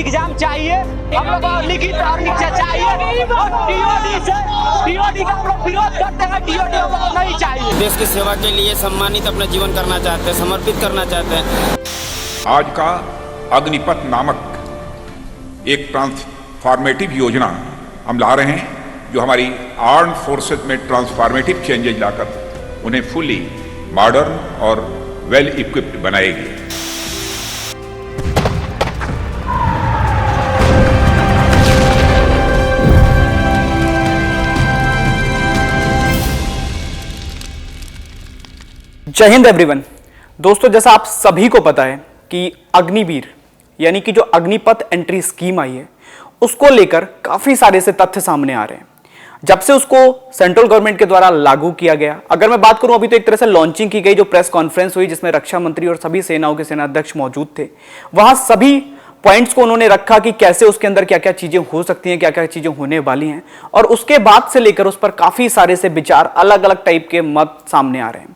Exam चाहिए, हम लोग को लिखित परीक्षा चाहिए और टीओडी का हम लोग विरोध करते हैं। टीओडी हम लोग को नहीं चाहिए। देश की सेवा के लिए सम्मानित अपना जीवन करना चाहते हैं, समर्पित करना चाहते हैं। आज का अग्निपथ नामक एक ट्रांसफॉर्मेटिव योजना हम ला रहे हैं, जो हमारी आर्म्ड फोर्सेस में ट्रांसफॉर्मेटिव चेंजेज लाकर उन्हें फुली मॉडर्न और वेल इक्विप्ड बनाएगी। जय हिंद एवरीवन। दोस्तों, जैसा आप सभी को पता है कि अग्निवीर यानी कि जो अग्निपथ एंट्री स्कीम आई है, उसको लेकर काफी सारे से तथ्य सामने आ रहे हैं। जब से उसको सेंट्रल गवर्नमेंट के द्वारा लागू किया गया, अगर मैं बात करूं, अभी तो एक तरह से लॉन्चिंग की गई, जो प्रेस कॉन्फ्रेंस हुई जिसमें रक्षा मंत्री और सभी सेनाओं के सेनाध्यक्ष मौजूद थे, वहां सभी पॉइंट्स को उन्होंने रखा कि कैसे उसके अंदर क्या क्या चीजें हो सकती हैं, क्या क्या चीजें होने वाली हैं, और उसके बाद से लेकर उस पर काफी सारे से विचार, अलग अलग टाइप के मत सामने आ रहे हैं।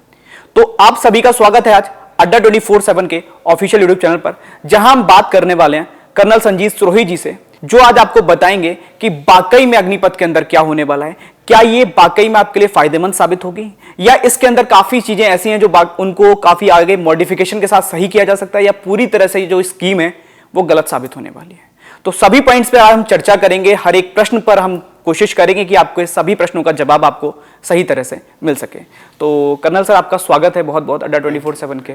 तो आप सभी का स्वागत है आज अड्डा 24/7 के ऑफिशियल यूट्यूब चैनल पर, जहां हम बात करने वाले हैं कर्नल संजीत सिरोही जी से, जो आज आपको बताएंगे कि वाकई में अग्निपथ के अंदर क्या होने वाला है। क्या ये वाकई में आपके लिए फायदेमंद साबित होगी, या इसके अंदर काफी चीजें ऐसी हैं जो उनको काफी आगे मॉडिफिकेशन के साथ सही किया जा सकता है, या पूरी तरह से जो स्कीम है वो गलत साबित होने वाली है। तो सभी पॉइंट्स पे आज हम चर्चा करेंगे। हर एक प्रश्न पर हम कोशिश करेंगे कि आपको सभी प्रश्नों का जवाब आपको सही तरह से मिल सके। तो कर्नल सर, आपका स्वागत है बहुत बहुत अड्डा 24/7 के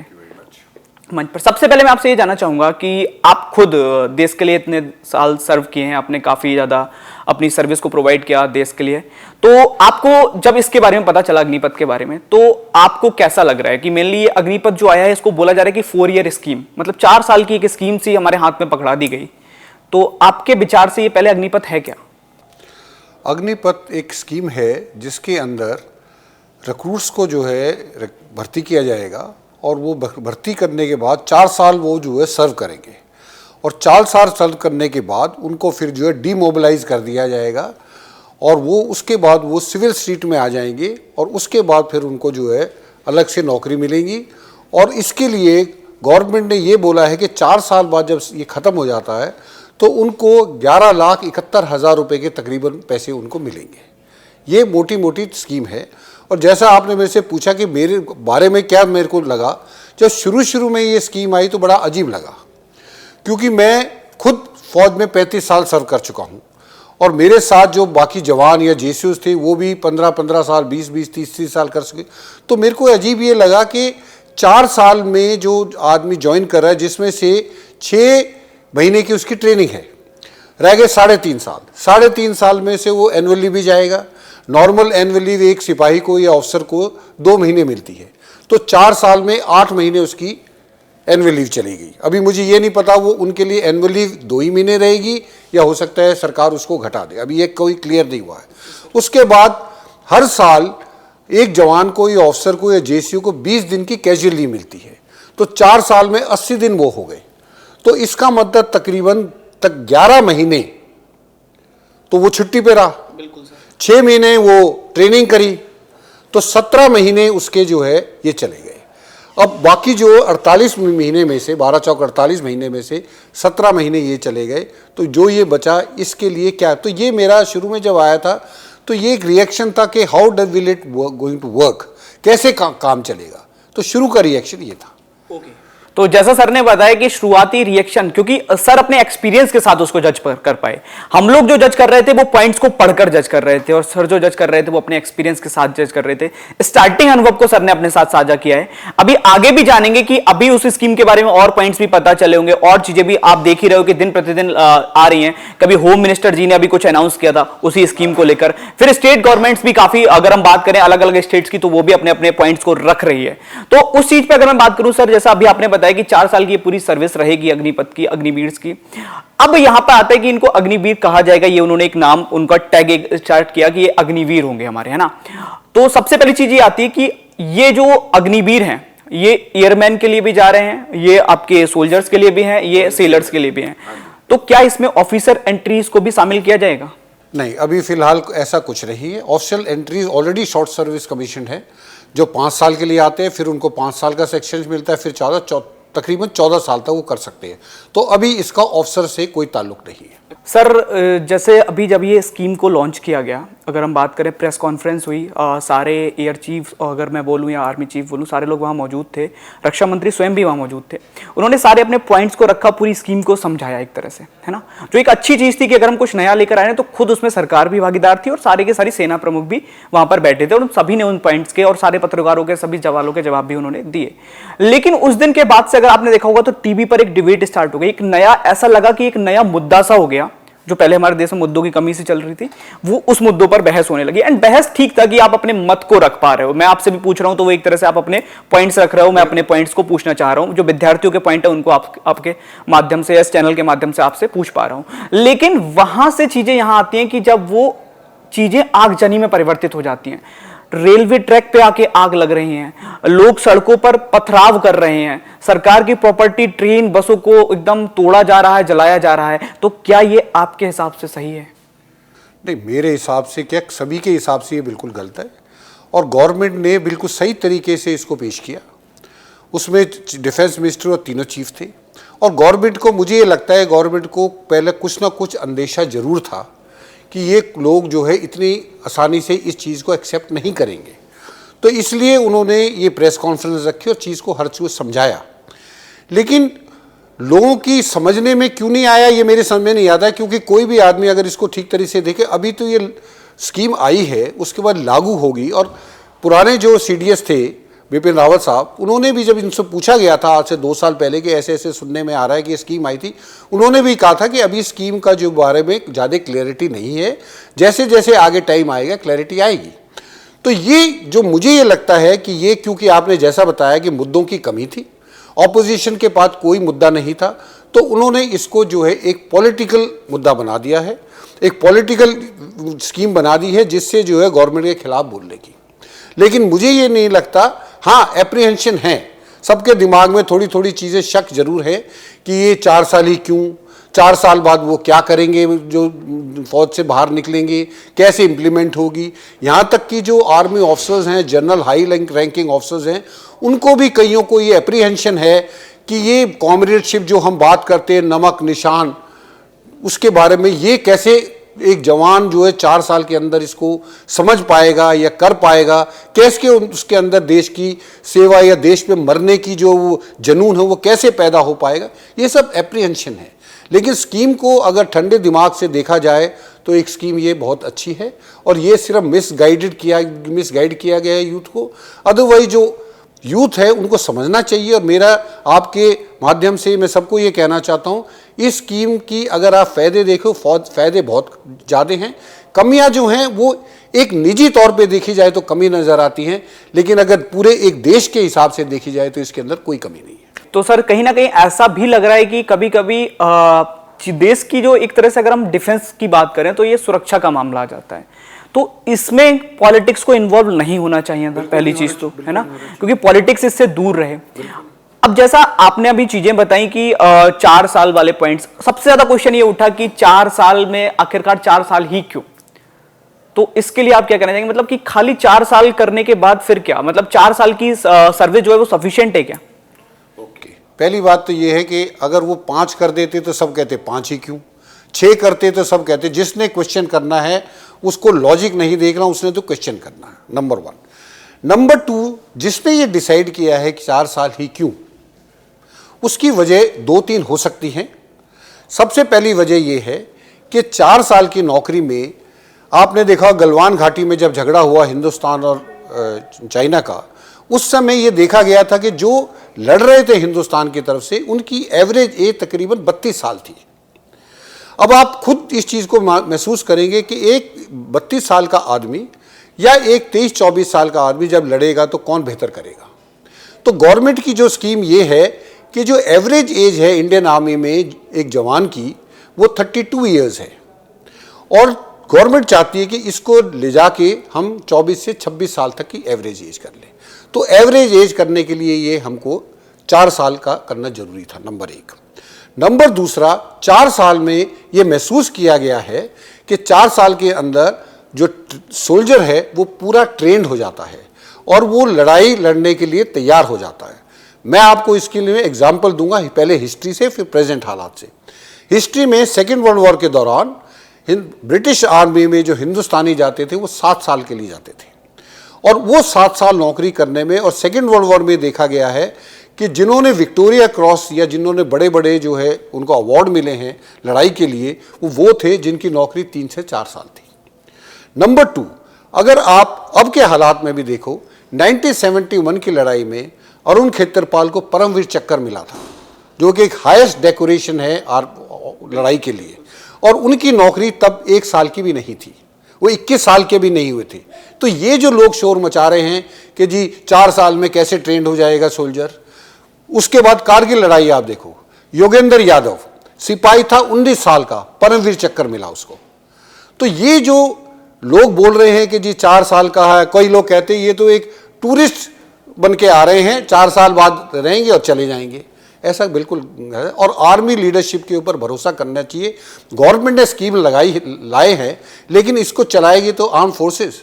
मंच पर। सबसे पहले मैं आपसे ये जानना चाहूंगा कि आप खुद देश के लिए इतने साल सर्व किए हैं, आपने काफी ज्यादा अपनी सर्विस को प्रोवाइड किया देश के लिए, तो आपको जब इसके बारे में पता चला अग्निपथ के बारे में, तो आपको कैसा लग रहा है कि मेनली ये अग्निपथ जो आया है, इसको बोला जा रहा है कि 4 ईयर स्कीम, मतलब 4 साल की एक स्कीम सी हमारे हाथ में पकड़ा दी गई। तो आपके विचार से ये पहले अग्निपथ है क्या? अग्निपथ एक स्कीम है जिसके अंदर रिक्रूट्स को जो है भर्ती किया जाएगा, और वो भर्ती करने के बाद 4 साल वो जो है सर्व करेंगे, और 4 साल सर्व करने के बाद उनको फिर जो है डीमोबिलाइज कर दिया जाएगा, और वो उसके बाद वो सिविल स्ट्रीट में आ जाएंगे, और उसके बाद फिर उनको जो है अलग से नौकरी मिलेंगी। और इसके लिए गवर्नमेंट ने ये बोला है कि 4 साल बाद जब ये ख़त्म हो जाता है तो उनको 11,71,000 रुपये के तकरीबन पैसे उनको मिलेंगे। ये मोटी मोटी स्कीम है। और जैसा आपने मेरे से पूछा कि मेरे बारे में क्या मेरे को लगा, जब शुरू में ये स्कीम आई तो बड़ा अजीब लगा, क्योंकि मैं खुद फौज में 35 साल सर्व कर चुका हूँ, और मेरे साथ जो बाकी जवान या जेसीओस थे वो भी 15-15 साल, 20-20, 30-30 साल कर सके। तो मेरे को अजीब ये लगा कि 4 साल में जो आदमी ज्वाइन कर रहा है, जिसमें से 6 महीने की उसकी ट्रेनिंग है, रह गए 3.5 साल। 3.5 साल में से वो एनुअल लीव भी जाएगा। नॉर्मल एनुअल लीव एक सिपाही को या ऑफिसर को 2 महीने मिलती है, तो 4 साल में 8 महीने उसकी एनुअल लीव चलेगी। अभी मुझे ये नहीं पता वो उनके लिए एनुअल लीव 2 ही महीने रहेगी, या हो सकता है सरकार उसको घटा दे, अभी ये कोई क्लियर नहीं हुआ है। उसके बाद हर साल एक जवान को या ऑफिसर को या जेसीओ को 20 दिन की कैजुअल लीव मिलती है, तो 4 साल में 80 दिन वो हो गए। तो इसका मतलब तकरीबन 11 महीने तो वो छुट्टी पे रहा, 6 महीने वो ट्रेनिंग करी, तो 17 महीने उसके जो है ये चले गए। अब बाकी जो 48 महीने में से 12 चौक 48 महीने में से 17 महीने ये चले गए, तो जो ये बचा इसके लिए क्या? तो ये मेरा शुरू में जब आया था तो ये एक रिएक्शन था कि how does will it going to work, कैसे काम चलेगा। तो शुरू का रिएक्शन ये था। तो जैसा सर ने बताया कि शुरुआती रिएक्शन, क्योंकि सर अपने एक्सपीरियंस के साथ उसको जज कर पाए। हम लोग जो जज कर रहे थे वो पॉइंट्स को पढ़कर जज कर रहे थे, और सर जो जज कर रहे थे वो अपने एक्सपीरियंस के साथ जज कर रहे थे। स्टार्टिंग अनुभव को सर ने अपने साथ साझा किया है। अभी आगे भी जानेंगे कि अभी उस स्कीम के बारे में और पॉइंट्स भी पता चले होंगे, और चीजें भी आप देख ही रहे हो कि दिन प्रतिदिन आ रही हैं। कभी होम मिनिस्टर जी ने अभी कुछ अनाउंस किया था उसी स्कीम को लेकर, फिर स्टेट गवर्नमेंट्स भी काफी, अगर हम बात करें अलग अलग स्टेट्स की, तो वो भी अपने अपने पॉइंट्स को रख रही है। तो उस चीज पर अगर मैं बात करूं सर, जैसा अभी आपने बताया कि 4 साल की पूरी सर्विस रहेगी अग्निपथ की, अग्निवीर की। अब यहां पर आता है कि इनको अग्निवीर कहा जाएगा, ये उन्होंने एक नाम, उनका टैग स्टार्ट किया कि ये अग्निवीर होंगे हमारे, है ना। तो सबसे पहली चीज ये आती है कि ये जो अग्निवीर हैं, ये एयरमैन के लिए भी जा रहे हैं, ये आपके सोल्जर्स के लिए भी हैं, ये सेलर्स के लिए भी हैं। तो क्या इसमें ऑफिसर एंट्रीज को भी शामिल किया जाएगा? नहीं, अभी फिलहाल ऐसा कुछ नहीं है। Official entries already short service commission है, जो 5 साल के लिए आते हैं, फिर उनको 5 साल का सेक्शन मिलता है, फिर तकरीबन 14 साल तक वो कर सकते हैं। तो अभी इसका ऑफिसर से कोई ताल्लुक नहीं है। सर जैसे अभी जब ये स्कीम को लॉन्च किया गया, अगर हम बात करें, प्रेस कॉन्फ्रेंस हुई, सारे एयर चीफ, अगर मैं बोलूँ या आर्मी चीफ बोलूँ, सारे लोग वहाँ मौजूद थे, रक्षा मंत्री स्वयं भी वहाँ मौजूद थे। उन्होंने सारे अपने पॉइंट्स को रखा, पूरी स्कीम को समझाया एक तरह से, है ना, जो एक अच्छी चीज़ थी कि अगर हम कुछ नया लेकर आए हैं तो खुद उसमें सरकार भी भागीदार थी और सारे के सारी सेना प्रमुख भी वहाँ पर बैठे थे और सभी ने उन पॉइंट्स के और सारे पत्रकारों के सभी सवालों के जवाब भी उन्होंने दिए। लेकिन उस दिन के बाद से अगर आपने देखा होगा तो टीवी पर एक डिबेट स्टार्ट हो गई, एक नया, ऐसा लगा कि एक नया मुद्दा सा हो गया, जो पहले हमारे देश में मुद्दों की कमी से चल रही थी, वो उस मुद्दों पर बहस होने लगी। एंड बहस ठीक था कि आप अपने मत को रख पा रहे हो, मैं आपसे भी पूछ रहा हूं तो वो एक तरह से आप अपने पॉइंट्स रख रहे हो, मैं अपने पॉइंट्स को पूछना चाह रहा हूं, जो विद्यार्थियों के पॉइंट है उनको आपके माध्यम से, इस चैनल के माध्यम से आपसे पूछ पा रहा हूं। लेकिन वहां से चीजें यहां आती हैं कि जब वो चीजें आगजनी में परिवर्तित हो जाती हैं, रेलवे ट्रैक पे आके आग लग रही है, लोग सड़कों पर पथराव कर रहे हैं, सरकार की प्रॉपर्टी, ट्रेन, बसों को एकदम तोड़ा जा रहा है, जलाया जा रहा है, तो क्या ये आपके हिसाब से सही है? नहीं, मेरे हिसाब से क्या, सभी के हिसाब से ये बिल्कुल गलत है और गवर्नमेंट ने बिल्कुल सही तरीके से इसको पेश किया। उसमें डिफेंस मिनिस्टर और तीनों चीफ थे और गवर्नमेंट को, मुझे ये लगता है गवर्नमेंट को पहले कुछ ना कुछ अंदेशा जरूर था कि ये लोग जो है इतनी आसानी से इस चीज़ को एक्सेप्ट नहीं करेंगे, तो इसलिए उन्होंने ये प्रेस कॉन्फ्रेंस रखी और चीज़ को हर चीज़ समझाया। लेकिन लोगों की समझने में क्यों नहीं आया ये मेरे समझ में नहीं आता, क्योंकि कोई भी आदमी अगर इसको ठीक तरीके से देखे, अभी तो ये स्कीम आई है, उसके बाद लागू होगी। और पुराने जो CDS थे, बिपिन रावत साहब, उन्होंने भी, जब इनसे पूछा गया था आज से 2 साल पहले कि ऐसे ऐसे सुनने में आ रहा है कि स्कीम आई थी, उन्होंने भी कहा था कि अभी स्कीम का जो बारे में ज़्यादा क्लैरिटी नहीं है, जैसे जैसे आगे टाइम आएगा क्लैरिटी आएगी। तो ये जो मुझे ये लगता है कि ये, क्योंकि आपने जैसा बताया कि मुद्दों की कमी थी, ऑपोजिशन के पास कोई मुद्दा नहीं था, तो उन्होंने इसको जो है एक पॉलिटिकल मुद्दा बना दिया है, एक पॉलिटिकल स्कीम बना दी है, जिससे जो है गवर्नमेंट के खिलाफ बोलने की। लेकिन मुझे ये नहीं लगता, हाँ एप्रीहेंशन है सबके दिमाग में, थोड़ी थोड़ी चीज़ें शक जरूर है कि ये 4 साल ही क्यों, 4 साल बाद वो क्या करेंगे, जो फौज से बाहर निकलेंगे, कैसे इम्प्लीमेंट होगी। यहाँ तक कि जो आर्मी ऑफिसर्स हैं, जनरल हाई रैंकिंग ऑफिसर्स हैं, उनको भी कईयों को ये एप्रीहेंशन है कि ये कॉमरेडशिप जो हम बात करते हैं, नमक निशान, उसके बारे में ये कैसे एक जवान जो है 4 साल के अंदर इसको समझ पाएगा या कर पाएगा, कैसे उसके अंदर देश की सेवा या देश पे मरने की जो जुनून है वो कैसे पैदा हो पाएगा, ये सब एप्रीहेंशन है। लेकिन स्कीम को अगर ठंडे दिमाग से देखा जाए तो एक स्कीम ये बहुत अच्छी है और ये सिर्फ मिसगाइड किया गया है यूथ को। अदरवाइज जो यूथ है उनको समझना चाहिए। और मेरा आपके माध्यम से मैं सबको ये कहना चाहता हूँ, इस स्कीम की अगर आप फ़ायदे देखो, फ़ायदे बहुत ज़्यादा हैं। कमियां जो हैं वो एक निजी तौर पे देखी जाए तो कमी नज़र आती हैं, लेकिन अगर पूरे एक देश के हिसाब से देखी जाए तो इसके अंदर कोई कमी नहीं है। तो सर कहीं ना कहीं ऐसा भी लग रहा है कि कभी कभी देश की जो एक तरह से अगर हम डिफेंस की बात करें तो ये सुरक्षा का मामला आ जाता है, तो इसमें पॉलिटिक्स को इन्वॉल्व नहीं होना चाहिए था, पहली चीज तो, है ना, क्योंकि पॉलिटिक्स इससे दूर रहे। अब जैसा आपने अभी चीजें बताई कि 4 साल वाले पॉइंट्स, सबसे ज्यादा क्वेश्चन ये उठा कि 4 साल में आखिरकार 4 साल ही क्यों? तो इसके लिए आप क्या कहना चाहेंगे, मतलब कि खाली 4 साल करने के बाद फिर क्या, मतलब 4 साल की सर्विस जो है वो सफिशिएंट है क्या? पहली बात तो ये है कि अगर वो 5 कर देते तो सब कहते 5 ही क्यों, 6 करते तो सब कहते। जिसने क्वेश्चन करना है उसको लॉजिक नहीं देखना, उसने तो क्वेश्चन करना है, नंबर 1। नंबर 2, जिसने ये डिसाइड किया है कि 4 साल ही क्यों, उसकी वजह 2-3 हो सकती हैं। सबसे पहली वजह यह है कि 4 साल की नौकरी में आपने देखा गलवान घाटी में जब झगड़ा हुआ हिंदुस्तान और चाइना का, उस समय ये देखा गया था कि जो लड़ रहे थे हिंदुस्तान की तरफ से उनकी एवरेज एज तकरीबन 32 साल थी। अब आप खुद इस चीज़ को महसूस करेंगे कि एक 32 साल का आदमी या एक 23-24 साल का आदमी जब लड़ेगा तो कौन बेहतर करेगा। तो गवर्नमेंट की जो स्कीम ये है कि जो एवरेज एज है इंडियन आर्मी में एक जवान की वो 32 ईयर्स है, और गवर्नमेंट चाहती है कि इसको ले जाके हम 24 से 26 साल तक की एवरेज एज कर लें। तो एवरेज एज करने के लिए ये हमको 4 साल का करना जरूरी था, नंबर 1। नंबर 2, 4 साल में ये महसूस किया गया है कि 4 साल के अंदर जो सोल्जर है वो पूरा ट्रेंड हो जाता है और वो लड़ाई लड़ने के लिए तैयार हो जाता है। मैं आपको इसके लिए एग्जाम्पल दूंगा, पहले हिस्ट्री से फिर प्रेजेंट हालात से। हिस्ट्री में सेकेंड वर्ल्ड वॉर के दौरान ब्रिटिश आर्मी में जो हिंदुस्तानी जाते थे वो 7 साल के लिए जाते थे, और वो 7 साल नौकरी करने में, और सेकेंड वर्ल्ड वॉर में देखा गया है कि जिन्होंने विक्टोरिया क्रॉस या जिन्होंने बड़े बड़े जो है उनको अवार्ड मिले हैं लड़ाई के लिए, वो थे जिनकी नौकरी 3 से 4 साल थी। नंबर 2, अगर आप अब के हालात में भी देखो, 1971 की लड़ाई में अरुण खेतरपाल को परमवीर चक्र मिला था, जो कि एक हाईएस्ट डेकोरेशन है लड़ाई के लिए, और उनकी नौकरी तब 1 साल की भी नहीं थी, वो 21 साल के भी नहीं हुए थे। तो ये जो लोग शोर मचा रहे हैं कि जी 4 साल में कैसे ट्रेंड हो जाएगा सोल्जर। उसके बाद कारगिल लड़ाई आप देखो, योगेंद्र यादव सिपाही था, 19 साल का, परमवीर चक्र मिला उसको। तो ये जो लोग बोल रहे हैं कि जी 4 साल का है, कई लोग कहते हैं ये तो एक टूरिस्ट बन के आ रहे हैं, 4 साल बाद रहेंगे और चले जाएंगे, ऐसा बिल्कुल है। और आर्मी लीडरशिप के ऊपर भरोसा करना चाहिए। गवर्नमेंट ने स्कीम लाए हैं, लेकिन इसको चलाएगी तो आर्म फोर्सेस।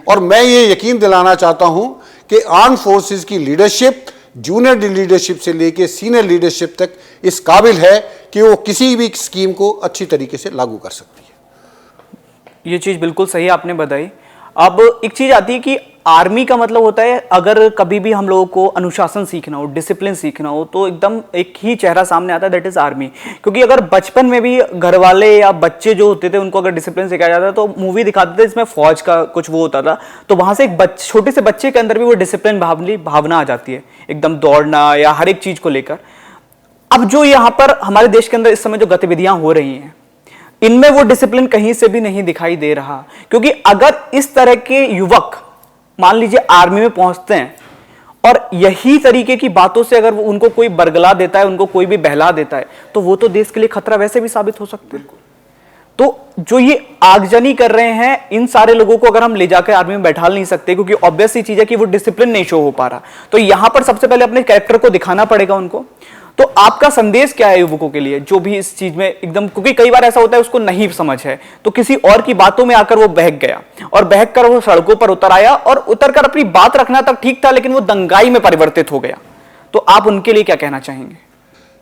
और मैं ये यकीन दिलाना चाहता हूं कि आर्म फोर्सेस की लीडरशिप जूनियर लीडरशिप से लेके सीनियर लीडरशिप तक इस काबिल है कि वो किसी भी स्कीम को अच्छी तरीके से लागू कर सकती है। ये चीज़ बिल्कुल सही आपने बताई। अब एक चीज़ आती है कि आर्मी का मतलब होता है, अगर कभी भी हम लोगों को अनुशासन सीखना हो, डिसिप्लिन सीखना हो, तो एकदम एक ही चेहरा सामने आता है, दैट इज आर्मी। क्योंकि अगर बचपन में भी घर वाले या बच्चे जो होते थे उनको अगर डिसिप्लिन सिखाया जाता तो मूवी दिखाते थे इसमें फौज का कुछ वो होता था, तो वहां से एक छोटे से बच्चे के अंदर भी वो डिसिप्लिन भावना आ जाती है, एकदम दौड़ना या हर एक चीज को लेकर। अब जो यहाँ पर हमारे देश के अंदर इस समय जो गतिविधियां हो रही हैं, इनमें वो डिसिप्लिन कहीं से भी नहीं दिखाई दे रहा। क्योंकि अगर इस तरह के युवक मान लीजिए आर्मी में पहुंचते हैं और यही तरीके की बातों से अगर उनको कोई बरगला देता है, उनको कोई भी बहला देता है, तो वो तो देश के लिए खतरा वैसे भी साबित हो सकता है। तो जो ये आगजनी कर रहे हैं, इन सारे लोगों को अगर हम ले जाकर आर्मी में बैठा नहीं सकते, क्योंकि ऑब्वियस ही चीज है कि वो डिसिप्लिन नहीं शो हो पा रहा, तो यहां पर सबसे पहले अपने कैरेक्टर को दिखाना पड़ेगा उनको। तो आपका संदेश क्या है युवकों के लिए जो भी इस चीज में एकदम, क्योंकि कई बार ऐसा होता है उसको नहीं समझ है, तो किसी और की बातों में आकर वो बहक गया और बहक कर वो सड़कों पर उतर आया, और उतर कर अपनी बात रखना तक ठीक था, लेकिन वो दंगाई में परिवर्तित हो गया। तो आप उनके लिए क्या कहना चाहेंगे?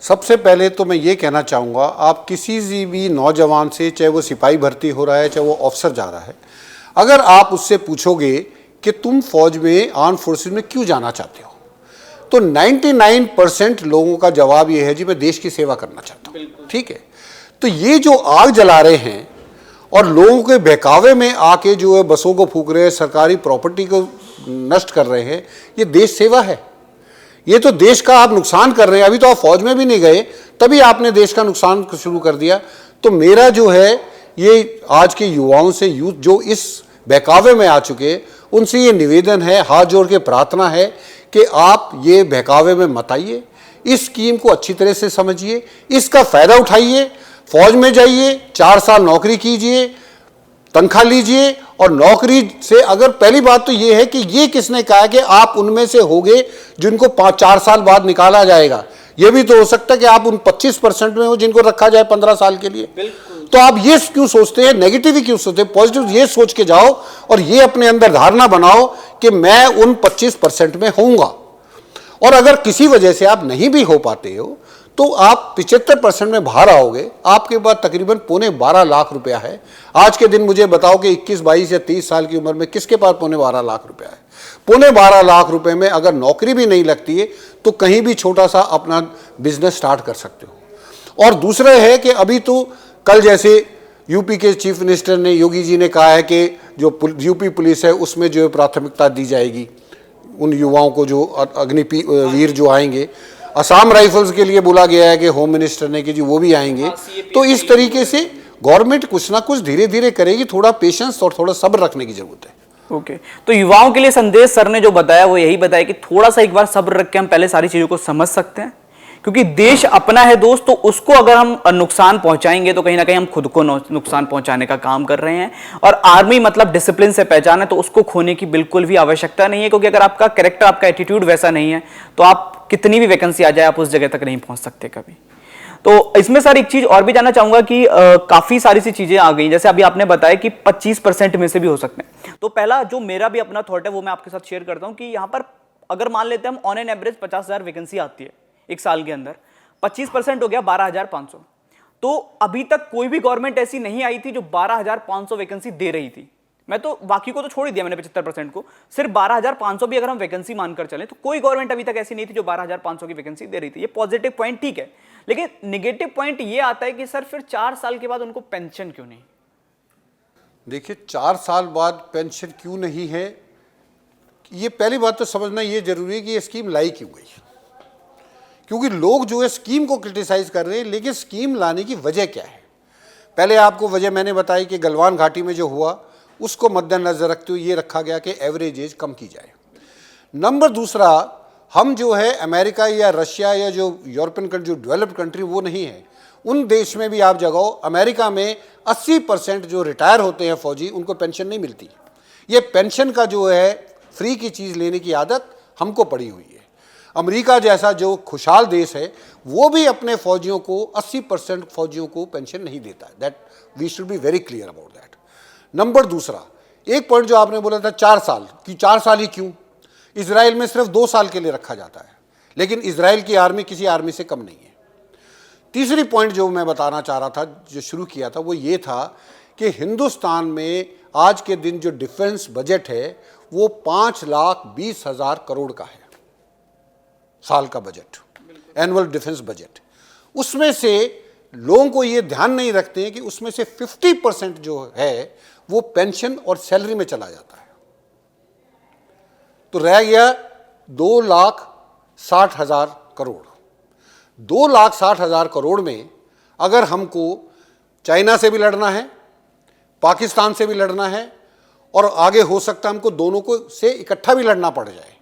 सबसे पहले तो मैं ये कहना चाहूँगा, आप किसी भी नौजवान से, चाहे वो सिपाही भर्ती हो रहा है, चाहे वो ऑफिसर जा रहा है, अगर आप उससे पूछोगे कि तुम फौज में, आर्म फोर्सेस में क्यों जाना चाहते हो, तो 99% लोगों का जवाब ये है जी मैं देश की सेवा करना चाहता हूँ। ठीक है, तो ये जो आग जला रहे हैं और लोगों के बहकावे में आके जो है बसों को फूंक रहे हैं, सरकारी प्रॉपर्टी को नष्ट कर रहे हैं, ये देश सेवा है। ये तो देश का आप नुकसान कर रहे हैं। अभी तो आप फौज में भी नहीं गए, तभी आपने देश का नुकसान शुरू कर दिया। तो मेरा जो है ये आज के युवाओं से, यूथ जो इस बहकावे में आ चुके, उनसे ये निवेदन है, हाथ जोड़ के प्रार्थना है कि आप ये बहकावे में मत आइए, इस स्कीम को अच्छी तरह से समझिए, इसका फायदा उठाइए, फौज में जाइए, 4 साल नौकरी कीजिए, तनख्वाह लीजिए, और नौकरी से अगर पहली बात तो ये है कि ये किसने कहा कि आप उनमें से होगे जिनको 4 साल बाद निकाला जाएगा। ये भी तो हो सकता है कि आप उन 25% में हो जिनको रखा जाए 15 साल के लिए। तो आप ये क्यों सोचते हैं, नेगेटिव ही क्यों सोचते हैं? पॉजिटिव ये सोच के जाओ और ये अपने अंदर धारणा बनाओ कि मैं उन 25% में होऊंगा। और अगर किसी वजह से आप नहीं भी हो पाते हो तो आप 75% में बाहर आओगे। आपके पास तकरीबन 12.25 लाख रुपया है। आज के दिन मुझे बताओ कि 21, 22 या 30 साल की उम्र में किसके पास 12.25 लाख रुपया है? 12.25 लाख रुपए में अगर नौकरी भी नहीं लगती है तो कहीं भी छोटा सा अपना बिजनेस स्टार्ट कर सकते हो। और दूसरा है कि अभी तो कल जैसे यूपी के चीफ मिनिस्टर ने, योगी जी ने कहा है कि जो यूपी पुलिस है उसमें जो है प्राथमिकता दी जाएगी उन युवाओं को जो अग्निवीर जो आएंगे। असम राइफल्स के लिए बोला गया है कि होम मिनिस्टर ने कि जी वो भी आएंगे। तो इस तरीके से गवर्नमेंट कुछ ना कुछ धीरे धीरे करेगी। थोड़ा पेशेंस और थोड़ा सब्र रखने की जरूरत है। ओके, तो युवाओं के लिए संदेश सर ने जो बताया वो यही बताया कि थोड़ा सा एक बार सब्र रख के हम पहले सारी चीजों को समझ सकते हैं, क्योंकि देश अपना है दोस्त। तो उसको अगर हम नुकसान पहुंचाएंगे तो कहीं ना कहीं हम खुद को नुकसान पहुंचाने का काम कर रहे हैं। और आर्मी मतलब डिसिप्लिन से पहचान है, तो उसको खोने की बिल्कुल भी आवश्यकता नहीं है, क्योंकि अगर आपका कैरेक्टर, आपका एटीट्यूड वैसा नहीं है तो आप कितनी भी वैकेंसी आ जाए आप उस जगह तक नहीं पहुंच सकते कभी। तो इसमें सर एक चीज और भी जानना चाहूंगा कि काफी सारी सी चीजें आ गई, जैसे अभी आपने बताया कि 25% में से भी हो सकते हैं। तो पहला जो मेरा भी अपना थॉट है वो मैं आपके साथ शेयर करता हूं कि यहाँ पर अगर मान लेते हैं हम ऑन एन एवरेज 50,000 वैकेंसी आती है एक साल के अंदर, 25% हो गया 12,500। तो अभी तक कोई भी गवर्नमेंट ऐसी नहीं आई थी जो 12,500 वैकेंसी दे रही थी। मैं तो बाकी को तो छोड़ ही दिया मैंने 75% को, सिर्फ 12,500 भी अगर हम वैकेंसी मानकर चलें तो कोई गवर्नमेंट अभी तक ऐसी नहीं थी जो 12,500 की वैकेंसी दे रही थी। ये पॉजिटिव पॉइंट ठीक है, लेकिन निगेटिव पॉइंट ये आता है कि सर फिर 4 साल के बाद उनको पेंशन क्यों नहीं? देखिए 4 साल बाद पेंशन क्यों नहीं है, ये पहली बात तो समझना ये जरूरी है कि ये स्कीम लाई क्यों गई। क्योंकि लोग जो है स्कीम को क्रिटिसाइज कर रहे हैं, लेकिन स्कीम लाने की वजह क्या है। पहले आपको वजह मैंने बताई कि गलवान घाटी में जो हुआ उसको मद्देनजर रखते हुए ये रखा गया कि एवरेज एज कम की जाए। नंबर दूसरा, हम जो है अमेरिका या रशिया या जो यूरोपियन कंट्री, जो डेवलप्ड कंट्री वो नहीं है, उन देश में भी आप जगाओ, अमेरिका में 80% जो रिटायर होते हैं फौजी उनको पेंशन नहीं मिलती। ये पेंशन का जो है फ्री की चीज़ लेने की आदत हमको पड़ी हुई है। अमेरिका जैसा जो खुशहाल देश है वो भी अपने फौजियों को 80% फौजियों को पेंशन नहीं देता है। That we should be very clear about that. Number दूसरा, एक पॉइंट जो आपने बोला था 4 साल कि 4 साल ही क्यों, इजराइल में सिर्फ 2 साल के लिए रखा जाता है, लेकिन इजराइल की आर्मी किसी आर्मी से कम नहीं है। तीसरी पॉइंट जो मैं बताना चाह रहा था, जो शुरू किया था, वो ये था कि हिंदुस्तान में आज के दिन जो डिफेंस बजट है वो 5,20,000 करोड़ का है, साल का बजट, एनुअल डिफेंस बजट। उसमें से लोगों को ये ध्यान नहीं रखते हैं कि उसमें से 50% जो है वो पेंशन और सैलरी में चला जाता है। तो रह गया 2,60,000 करोड़। 2,60,000 करोड़ में अगर हमको चाइना से भी लड़ना है, पाकिस्तान से भी लड़ना है, और आगे हो सकता है हमको दोनों को से इकट्ठा भी लड़ना पड़ जाए,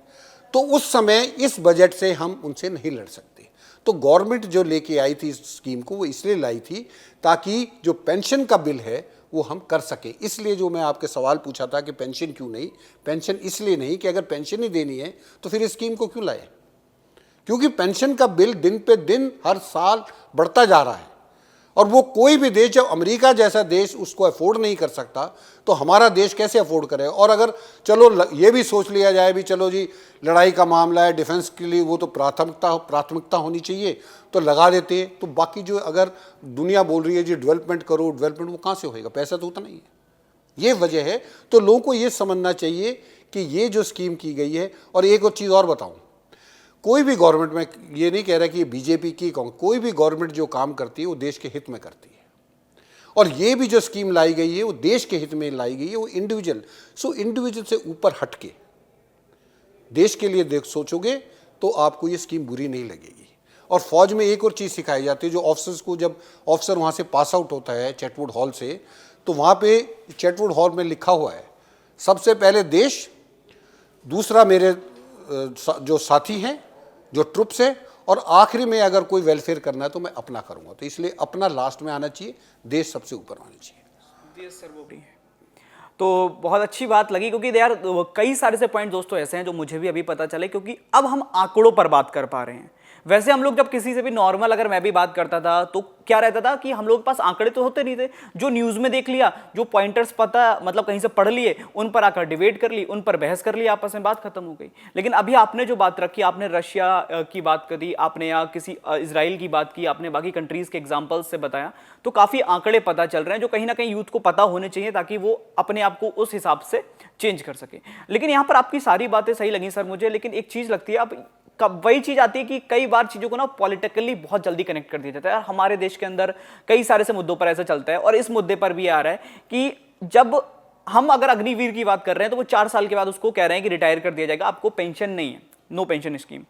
तो उस समय इस बजट से हम उनसे नहीं लड़ सकते। तो गवर्नमेंट जो लेके आई थी इस स्कीम को वो इसलिए लाई थी ताकि जो पेंशन का बिल है वो हम कर सके। इसलिए जो मैं आपके सवाल पूछा था कि पेंशन क्यों नहीं, पेंशन इसलिए नहीं कि अगर पेंशन ही देनी है तो फिर इस स्कीम को क्यों लाए। क्योंकि पेंशन का बिल दिन पे दिन हर साल बढ़ता जा रहा है, और वो कोई भी देश, जब अमेरिका जैसा देश उसको अफोर्ड नहीं कर सकता तो हमारा देश कैसे अफोर्ड करेगा। और अगर चलो ये भी सोच लिया जाए भी चलो जी लड़ाई का मामला है, डिफेंस के लिए वो तो प्राथमिकता होनी चाहिए तो लगा देते हैं, तो बाकी जो अगर दुनिया बोल रही है जी डेवलपमेंट करो डेवलपमेंट, वो कहाँ से होएगा, पैसा तो उतना नहीं है। ये वजह है। तो लोगों को ये समझना चाहिए कि ये जो स्कीम की गई है। और एक और चीज़ और बताऊँ, कोई भी गवर्नमेंट, में ये नहीं कह रहा कि ये बीजेपी की, कोई भी गवर्नमेंट जो काम करती है वो देश के हित में करती है। और ये भी जो स्कीम लाई गई है वो देश के हित में लाई गई है, वो इंडिविजुअल से ऊपर हट के देश के लिए सोचोगे तो आपको ये स्कीम बुरी नहीं लगेगी। और फौज में एक और चीज़ सिखाई जाती है, जो ऑफिसर्स को, जब ऑफिसर वहाँ से पास आउट होता है चैटवुड हॉल से, तो वहाँ पे चैटवुड हॉल में लिखा हुआ है सबसे पहले देश, दूसरा मेरे जो साथी हैं, जो ट्रुप्स है, और आखिरी में अगर कोई वेलफेयर करना है तो मैं अपना करूंगा। तो इसलिए अपना लास्ट में आना चाहिए, देश सबसे ऊपर आना चाहिए। देश सर्वोपरि है। तो बहुत अच्छी बात लगी, क्योंकि यार कई सारे से पॉइंट दोस्तों ऐसे हैं जो मुझे भी अभी पता चले, क्योंकि अब हम आंकड़ों पर बात कर पा रहे हैं। वैसे हम लोग जब किसी से भी नॉर्मल, अगर मैं भी बात करता था तो क्या रहता था कि हम लोग के पास आंकड़े तो होते नहीं थे, जो न्यूज़ में देख लिया, जो पॉइंटर्स पता मतलब कहीं से पढ़ लिए, उन पर आकर डिबेट कर ली, उन पर बहस कर ली, आपस में बात खत्म हो गई। लेकिन अभी आपने जो बात रखी, आपने रशिया की बात करी, आपने या किसी इजराइल की बात की, आपने बाकी कंट्रीज़ के एग्जाम्पल्स से बताया, तो काफ़ी आंकड़े पता चल रहे हैं जो कहीं ना कहीं यूथ को पता होने चाहिए ताकि वो अपने आप को उस हिसाब से चेंज कर सके। लेकिन यहाँ पर आपकी सारी बातें सही लगी सर मुझे, लेकिन एक चीज़ लगती है, अब वही चीज आती है कि कई बार चीजों को ना पॉलिटिकली बहुत जल्दी कनेक्ट कर दिया जाता है। यार हमारे देश के अंदर कई सारे से मुद्दों पर ऐसा चलता है, और इस मुद्दे पर भी आ रहा है कि जब हम अगर अग्निवीर की बात कर रहे हैं तो वो 4 साल के बाद उसको कह रहे हैं कि रिटायर कर दिया जाएगा, आपको पेंशन नहीं है, नो पेंशन स्कीम।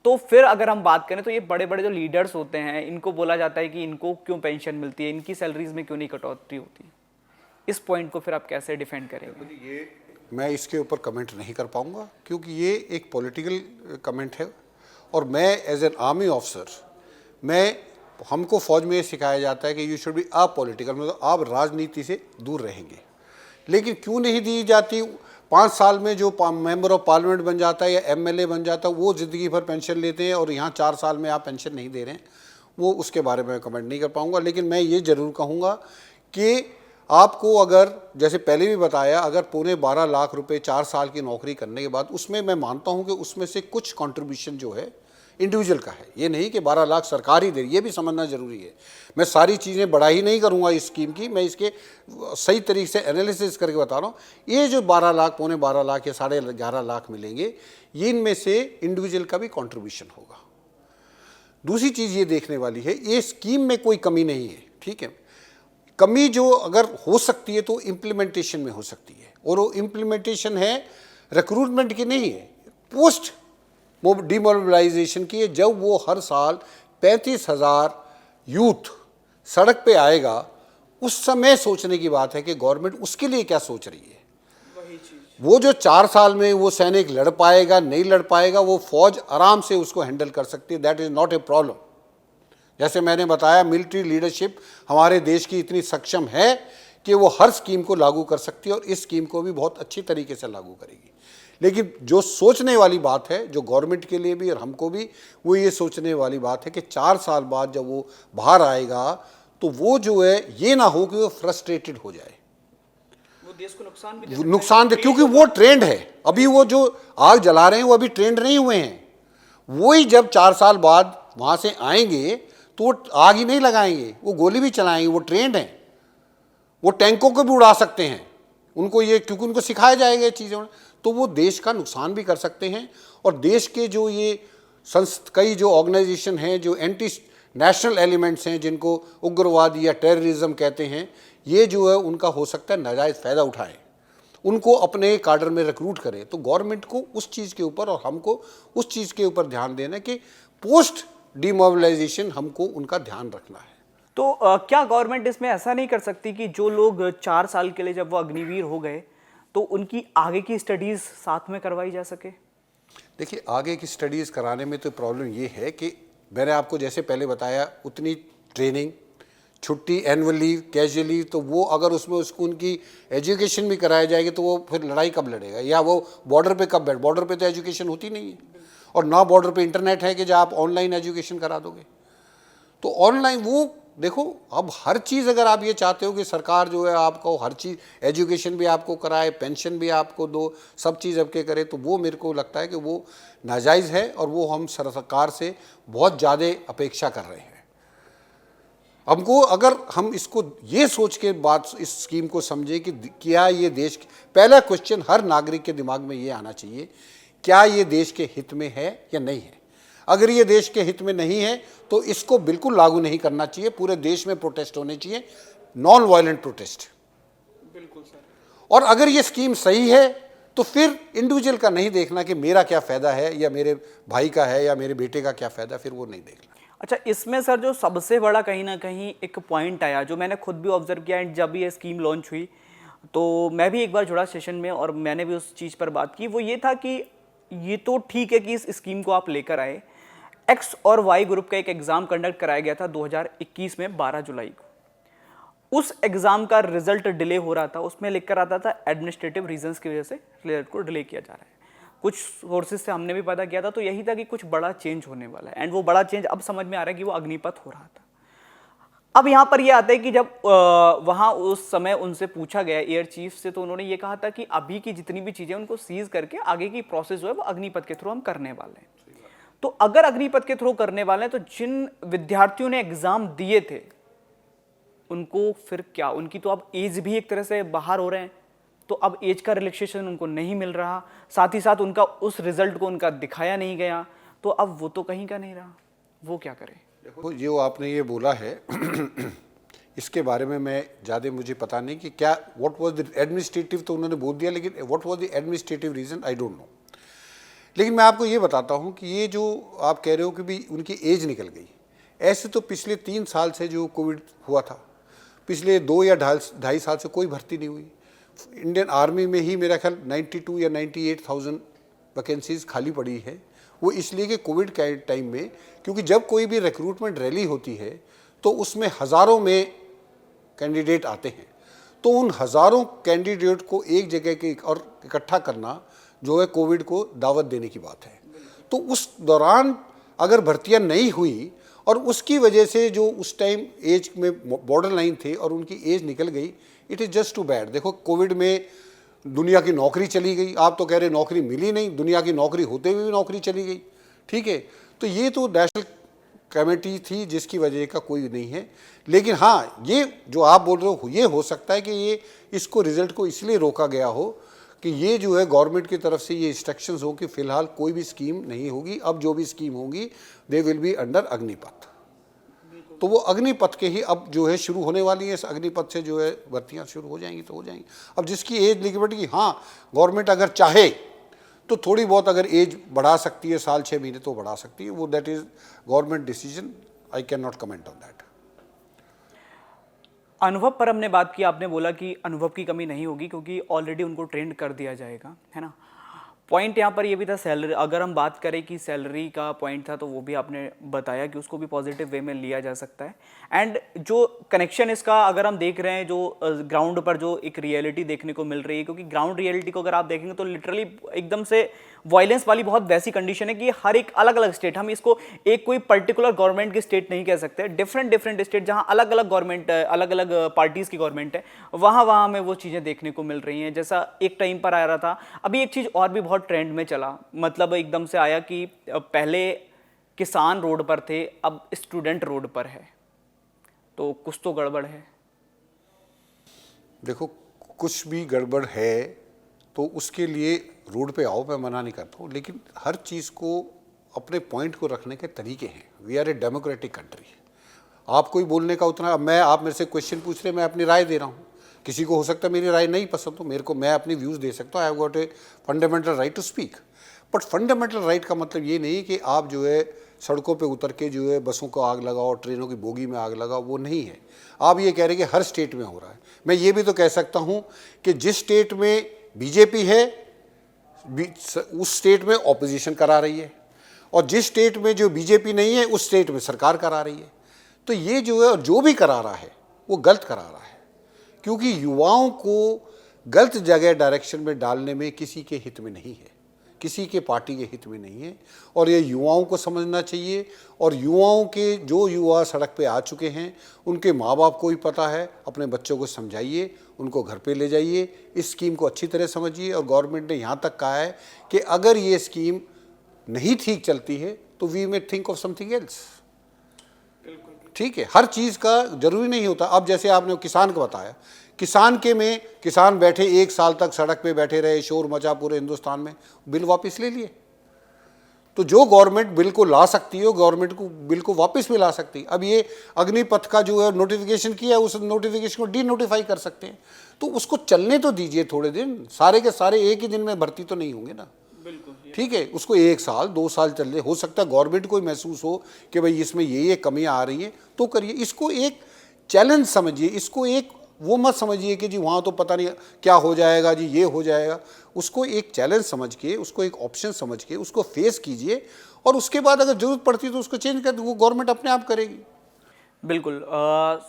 तो फिर अगर हम बात करें तो ये बड़े बड़े जो लीडर्स होते हैं, इनको बोला जाता है कि इनको क्यों पेंशन मिलती है, इनकी सैलरीज में क्यों नहीं कटौती होती। इस पॉइंट को फिर आप कैसे डिफेंड करेंगे? ये मैं इसके ऊपर कमेंट नहीं कर पाऊंगा, क्योंकि ये एक पॉलिटिकल कमेंट है। और मैं एज एन आर्मी ऑफिसर, हमको फौज में ये सिखाया जाता है कि यू शुड बी अपॉलिटिकल, मतलब आप राजनीति से दूर रहेंगे। लेकिन क्यों नहीं दी जाती? 5 साल में जो मेंबर ऑफ पार्लियामेंट बन जाता है या एमएलए बन जाता है वो ज़िंदगी भर पेंशन लेते हैं, और यहाँ 4 साल में आप पेंशन नहीं दे रहे हैं, वो उसके बारे में कमेंट नहीं कर पाऊँगा। लेकिन मैं ये ज़रूर कहूँगा कि आपको अगर जैसे पहले भी बताया, अगर 12.25 लाख रुपए 4 साल की नौकरी करने के बाद, उसमें मैं मानता हूं कि उसमें से कुछ कंट्रीब्यूशन जो है इंडिविजुअल का है। ये नहीं कि 12 लाख सरकार ही दे, ये भी समझना जरूरी है। मैं सारी चीज़ें बड़ा ही नहीं करूंगा इस स्कीम की, मैं इसके सही तरीके से एनालिसिस करके बता रहा हूँ। ये जो 12 लाख, 12.25 लाख या 11.5 लाख मिलेंगे, ये इनमें से इंडिविजुअल का भी कॉन्ट्रीब्यूशन होगा। दूसरी चीज़ ये देखने वाली है, ये स्कीम में कोई कमी नहीं है, ठीक है। कमी जो अगर हो सकती है तो इम्प्लीमेंटेशन में हो सकती है, और वो इम्प्लीमेंटेशन है रिक्रूटमेंट की नहीं है, पोस्ट डिमोबिलाइजेशन की है। जब वो हर साल 35,000 यूथ सड़क पे आएगा, उस समय सोचने की बात है कि गवर्नमेंट उसके लिए क्या सोच रही है। वो जो 4 साल में वो सैनिक लड़ पाएगा नहीं लड़ पाएगा, वो फौज आराम से उसको हैंडल कर सकती है, that is not a problem. जैसे मैंने बताया, मिलिट्री लीडरशिप हमारे देश की इतनी सक्षम है कि वो हर स्कीम को लागू कर सकती है, और इस स्कीम को भी बहुत अच्छी तरीके से लागू करेगी। लेकिन जो सोचने वाली बात है, जो गवर्नमेंट के लिए भी और हमको भी, वो ये सोचने वाली बात है कि 4 साल बाद जब वो बाहर आएगा तो वो जो है ये ना हो कि वो फ्रस्ट्रेटेड हो जाए, वो देश को नुकसान दे, क्योंकि वो ट्रेंड है। अभी वो जो आग जला रहे हैं वो अभी ट्रेंड नहीं हुए हैं। वही जब 4 साल बाद वहाँ से आएंगे तो वो आग ही नहीं लगाएंगे, वो गोली भी चलाएंगे, वो ट्रेंड हैं, वो टैंकों को भी उड़ा सकते हैं उनको, ये क्योंकि उनको सिखाया जाएगा ये चीज़ें, तो वो देश का नुकसान भी कर सकते हैं। और देश के जो ये कई जो ऑर्गेनाइजेशन हैं, जो एंटी नेशनल एलिमेंट्स हैं, जिनको उग्रवाद या टेररिज्म कहते हैं, ये जो है उनका हो सकता है नाजायज़ फ़ायदा उठाएं, उनको अपने काडर में रिक्रूट करें। तो गवर्नमेंट को उस चीज़ के ऊपर और हमको उस चीज़ के ऊपर ध्यान देना कि पोस्ट डिमोबिलाइजेशन हमको उनका ध्यान रखना है। तो क्या गवर्नमेंट इसमें ऐसा नहीं कर सकती कि जो लोग 4 साल के लिए जब वो अग्निवीर हो गए तो उनकी आगे की स्टडीज़ साथ में करवाई जा सके? देखिए, आगे की स्टडीज़ कराने में तो प्रॉब्लम ये है कि मैंने आपको जैसे पहले बताया, उतनी ट्रेनिंग, छुट्टी, एनुअल लीव, कैजुअल लीव, तो वो अगर उसमें उसको उनकी एजुकेशन भी कराया जाएगी तो वो फिर लड़ाई कब लड़ेगा, या वो बॉर्डर पे कब बैठ, बॉर्डर पे तो एजुकेशन होती नहीं है, और ना बॉर्डर पे इंटरनेट है कि जब आप ऑनलाइन एजुकेशन करा दोगे। तो ऑनलाइन वो देखो, अब हर चीज़ अगर आप ये चाहते हो कि सरकार जो है आपको हर चीज़, एजुकेशन भी आपको कराए, पेंशन भी आपको दो, सब चीज़ आपके करे, तो वो मेरे को लगता है कि वो नाजायज़ है, और वो हम सरकार से बहुत ज़्यादा अपेक्षा कर रहे हैं। हमको अगर हम इसको ये सोच के बात, इस स्कीम को समझें कि क्या ये देश, पहला क्वेश्चन हर नागरिक के दिमाग में ये आना चाहिए, क्या ये देश के हित में है या नहीं है। अगर ये देश के हित में नहीं है तो इसको बिल्कुल लागू नहीं करना चाहिए, पूरे देश में प्रोटेस्ट होने चाहिए, नॉन वायलेंट प्रोटेस्ट। बिल्कुल सर। और अगर ये स्कीम सही है तो फिर इंडिविजुअल का नहीं देखना कि मेरा क्या फ़ायदा है या मेरे भाई का है या मेरे बेटे का क्या फ़ायदा, फिर वो नहीं देखना। अच्छा, इसमें सर जो सबसे बड़ा कहीं ना कहीं एक पॉइंट आया, जो मैंने खुद भी ऑब्जर्व किया, एंड जब ये स्कीम लॉन्च हुई तो मैं भी एक बार जुड़ा सेशन में और मैंने भी उस चीज़ पर बात की, वो ये था कि ये तो ठीक है कि इस स्कीम को आप लेकर आए, एक्स और वाई ग्रुप का एक एग्ज़ाम कंडक्ट कराया गया था 2021 में 12 जुलाई को। उस एग्ज़ाम का रिजल्ट डिले हो रहा था, उसमें लिख कर आता था एडमिनिस्ट्रेटिव रीजंस की वजह से रिजल्ट को डिले किया जा रहा है। कुछ सोर्सेज से हमने भी पता किया था, तो यही था कि कुछ बड़ा चेंज होने वाला है, एंड वो बड़ा चेंज अब समझ में आ रहा है कि वो अग्निपथ हो रहा था। अब यहाँ पर ये आता है कि जब वहाँ उस समय उनसे पूछा गया एयर चीफ से, तो उन्होंने ये कहा था कि अभी की जितनी भी चीज़ें उनको सीज करके आगे की प्रोसेस जो है वो अग्निपथ के थ्रू हम करने वाले हैं। तो अगर अग्निपथ के थ्रू करने वाले हैं तो जिन विद्यार्थियों ने एग्जाम दिए थे उनको फिर क्या, उनकी तो अब एज भी एक तरह से बाहर हो रहे हैं, तो अब एज का रिलैक्सेशन उनको नहीं मिल रहा, साथ ही साथ उनका उस रिजल्ट को उनका दिखाया नहीं गया, तो अब वो तो कहीं का नहीं रहा, वो क्या करें। देखो, जो आपने ये बोला है इसके बारे में मैं ज़्यादा मुझे पता नहीं कि क्या व्हाट वाज द एडमिनिस्ट्रेटिव, तो उन्होंने बोल दिया, लेकिन what was the administrative reason I don't know. लेकिन मैं आपको ये बताता हूँ कि ये जो आप कह रहे हो कि भी उनकी एज निकल गई, ऐसे तो पिछले 3 साल से जो कोविड हुआ था, पिछले 2 या 2.5 साल से कोई भर्ती नहीं हुई। इंडियन आर्मी में ही मेरा ख्याल 92 या 98,000 वैकेंसीज खाली पड़ी है। वो इसलिए कि कोविड के टाइम में, क्योंकि जब कोई भी रिक्रूटमेंट रैली होती है तो उसमें हज़ारों में कैंडिडेट आते हैं, तो उन हज़ारों कैंडिडेट को एक जगह के और इकट्ठा करना जो है कोविड को दावत देने की बात है। तो उस दौरान अगर भर्तियां नहीं हुई और उसकी वजह से जो उस टाइम एज में बॉर्डर लाइन थे और उनकी एज निकल गई, it is just too bad. देखो कोविड में दुनिया की नौकरी चली गई, आप तो कह रहे नौकरी मिली नहीं, दुनिया की नौकरी होते हुए भी नौकरी चली गई, ठीक है। तो ये तो नेशनल कमेटी थी जिसकी वजह का कोई नहीं है। लेकिन हाँ, ये जो आप बोल रहे हो, ये हो सकता है कि ये इसको रिजल्ट को इसलिए रोका गया हो कि ये जो है गवर्नमेंट की तरफ से ये इंस्ट्रक्शंस हो कि फिलहाल कोई भी स्कीम नहीं होगी, अब जो भी स्कीम होगी they will be under Agnipath. तो वो अग्निपथ के ही अब जो है शुरू होने वाली है, इस अग्निपथ से जो है भर्तियाँ शुरू हो जाएंगी तो हो जाएंगी। अब जिसकी एज लिमिट की, हाँ गवर्नमेंट अगर चाहे तो थोड़ी बहुत अगर एज बढ़ा सकती है, साल 6 महीने तो बढ़ा सकती है, वो that is government decision, I can not comment on that. अनुभव पर हमने बात की, आपने बोला कि अनुभव की कमी नहीं होगी क्योंकि ऑलरेडी उनको ट्रेंड कर दिया जाएगा, है ना। पॉइंट यहाँ पर ये भी था सैलरी, अगर हम बात करें कि सैलरी का पॉइंट था तो वो भी आपने बताया कि उसको भी पॉजिटिव वे में लिया जा सकता है। एंड जो कनेक्शन इसका अगर हम देख रहे हैं, जो ग्राउंड पर जो एक रियलिटी देखने को मिल रही है, क्योंकि ग्राउंड रियलिटी को अगर आप देखेंगे तो लिटरली एकदम से वायलेंस वाली बहुत वैसी कंडीशन है कि हर एक अलग अलग स्टेट, हम इसको एक कोई पर्टिकुलर गवर्नमेंट की स्टेट नहीं कह सकते, डिफरेंट स्टेट जहां अलग अलग गवर्नमेंट, अलग अलग पार्टीज की गवर्नमेंट है, वहां हमें वो चीज़ें देखने को मिल रही हैं। जैसा एक टाइम पर आ रहा था, अभी एक चीज़ और भी बहुत ट्रेंड में चला, मतलब एकदम से आया कि पहले किसान रोड पर थे, अब स्टूडेंट रोड पर है, तो कुछ तो गड़बड़ है। देखो कुछ भी गड़बड़ है तो उसके लिए रोड पे आओ, मैं मना नहीं करता हूँ, लेकिन हर चीज़ को अपने पॉइंट को रखने के तरीके हैं। We are a democratic country. आप कोई बोलने का उतना, आप मेरे से क्वेश्चन पूछ रहे, मैं अपनी राय दे रहा हूँ, किसी को हो सकता है मेरी राय नहीं पसंद हो, मेरे को, मैं अपनी व्यूज़ दे सकता हूँ, I have got a fundamental right to speak. But fundamental right का मतलब ये नहीं कि आप जो है सड़कों पे उतर के जो है बसों को आग लगाओ, ट्रेनों की बोगी में आग लगाओ, वो नहीं है। आप ये कह रहे हैं कि हर स्टेट में हो रहा है। मैं ये भी तो कह सकता हूँ कि जिस स्टेट में बीजेपी है उस स्टेट में ऑपोजिशन करा रही है, और जिस स्टेट में जो बीजेपी नहीं है उस स्टेट में सरकार करा रही है। तो ये जो है, और जो भी करा रहा है वो गलत करा रहा है, क्योंकि युवाओं को गलत जगह डायरेक्शन में डालने में किसी के हित में नहीं है, किसी के पार्टी के हित में नहीं है। और ये युवाओं को समझना चाहिए, और युवाओं के, जो युवा सड़क पे आ चुके हैं उनके माँ बाप को भी पता है, अपने बच्चों को समझाइए, उनको घर पे ले जाइए, इस स्कीम को अच्छी तरह समझिए। और गवर्नमेंट ने यहाँ तक कहा है कि अगर ये स्कीम नहीं ठीक चलती है तो we may think of something else. ठीक है, हर चीज़ का जरूरी नहीं होता। अब जैसे आपने किसान को बताया, किसान के में किसान बैठे 1 साल तक सड़क पे बैठे रहे, शोर मचा पूरे हिंदुस्तान में, बिल वापस ले लिए। तो जो गवर्नमेंट बिल को ला सकती है, गवर्नमेंट को बिल को वापस भी ला सकती है। अब ये अग्निपथ का जो है नोटिफिकेशन किया, उस नोटिफिकेशन को डी नोटिफाई कर सकते हैं, तो उसको चलने तो दीजिए थोड़े दिन। सारे के सारे एक ही दिन में भर्ती तो नहीं होंगे ना, ठीक है। उसको 1 साल 2 साल चल, हो सकता है गवर्नमेंट को महसूस हो कि भाई इसमें ये कमियां आ रही हैं, तो करिए। इसको एक चैलेंज समझिए, इसको एक वो मत समझिए कि जी वहाँ तो पता नहीं क्या हो जाएगा, जी ये हो जाएगा। उसको एक चैलेंज समझ के, उसको एक ऑप्शन समझ के उसको फेस कीजिए, और उसके बाद अगर जरूरत पड़ती है तो उसको चेंज कर, वो गवर्नमेंट अपने आप करेगी। बिल्कुल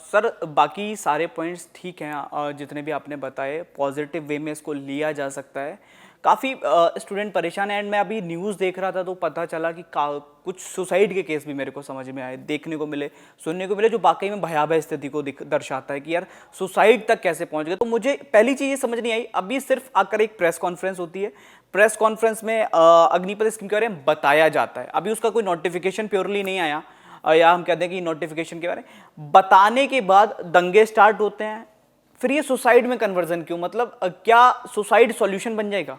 सर, बाकी सारे पॉइंट्स ठीक हैं, जितने भी आपने बताए पॉजिटिव वे में इसको लिया जा सकता है। काफ़ी स्टूडेंट परेशान है, एंड मैं अभी न्यूज़ देख रहा था तो पता चला कि कुछ सुसाइड के केस भी मेरे को समझ में आए, देखने को मिले, सुनने को मिले, जो वाकई में भयावह स्थिति को दर्शाता है कि यार सुसाइड तक कैसे पहुंच गए। तो मुझे पहली चीज़ ये समझ नहीं आई, अभी सिर्फ आकर एक प्रेस कॉन्फ्रेंस होती है, प्रेस कॉन्फ्रेंस में अग्निपथ स्कीम के बारे में बताया जाता है, अभी उसका कोई नोटिफिकेशन प्योरली नहीं आया, या हम कहते हैं कि नोटिफिकेशन के बारे में बताने के बाद दंगे स्टार्ट होते हैं, फिर ये सुसाइड में कन्वर्जन क्यों? मतलब क्या सुसाइड सॉल्यूशन बन जाएगा?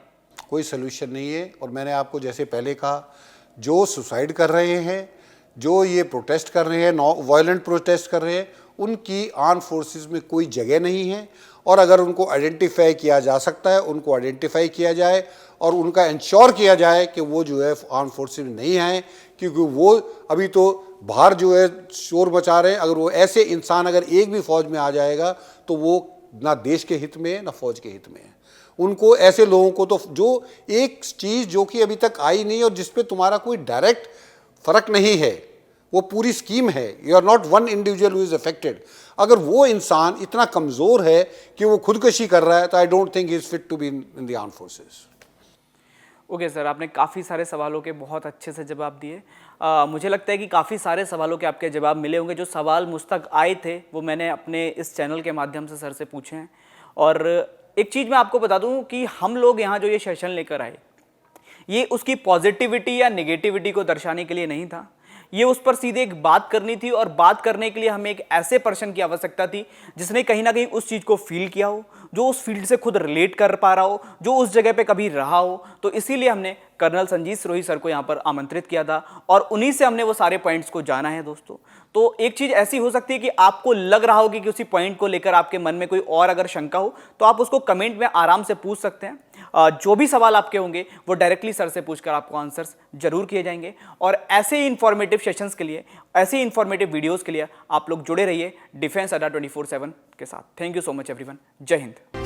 कोई सलूशन नहीं है। और मैंने आपको जैसे पहले कहा, जो सुसाइड कर रहे हैं, जो ये प्रोटेस्ट कर रहे हैं, वायलेंट प्रोटेस्ट कर रहे हैं, उनकी आर्म फोर्सेस में कोई जगह नहीं है। और अगर उनको आइडेंटिफाई किया जा सकता है, उनको आइडेंटिफाई किया जाए और उनका इंश्योर किया जाए कि वो जो है आर्म फोर्सेस में नहीं आए, क्योंकि वो अभी तो बाहर जो है शोर मचा रहे हैं। अगर वो ऐसे इंसान अगर एक भी फौज में आ जाएगा तो वो ना देश के हित में है ना फौज के हित में है। उनको, ऐसे लोगों को तो, जो एक चीज़ जो कि अभी तक आई नहीं और जिस पे तुम्हारा कोई डायरेक्ट फर्क नहीं है, वो पूरी स्कीम है, you are not one individual who is affected. अगर वो इंसान इतना कमज़ोर है कि वो खुदकुशी कर रहा है, तो I don't think he is fit to be in the armed forces. Okay sir, आपने काफ़ी सारे सवालों के बहुत अच्छे से जवाब दिए। मुझे लगता है कि काफ़ी सारे सवालों के आपके जवाब मिले होंगे। जो सवाल मुझ तक आए थे वो मैंने अपने इस चैनल के माध्यम से सर से पूछे हैं। और एक चीज़ मैं आपको बता दूं कि हम लोग यहाँ जो ये सेशन लेकर आए, ये उसकी पॉजिटिविटी या नेगेटिविटी को दर्शाने के लिए नहीं था। ये उस पर सीधे एक बात करनी थी, और बात करने के लिए हमें एक ऐसे पर्सन की आवश्यकता थी जिसने कहीं ना कहीं उस चीज़ को फील किया हो, जो उस फील्ड से खुद रिलेट कर पा रहा हो, जो उस जगह पे कभी रहा हो। तो इसीलिए हमने कर्नल संजीत सिरोही सर को यहाँ पर आमंत्रित किया था, और उन्हीं से हमने वो सारे पॉइंट्स को जाना है दोस्तों। तो एक चीज़ ऐसी हो सकती है कि आपको लग रहा होगी कि उसी पॉइंट को लेकर आपके मन में कोई और अगर शंका हो तो आप उसको कमेंट में आराम से पूछ सकते हैं। जो भी सवाल आपके होंगे वो डायरेक्टली सर से पूछकर आपको आंसर्स जरूर किए जाएंगे। और ऐसे ही इंफॉर्मेटिव सेशंस के लिए, ऐसे ही इंफॉर्मेटिव वीडियोस के लिए आप लोग जुड़े रहिए डिफेंस अड्डा 24/7 के साथ। Thank you so much everyone. जय हिंद।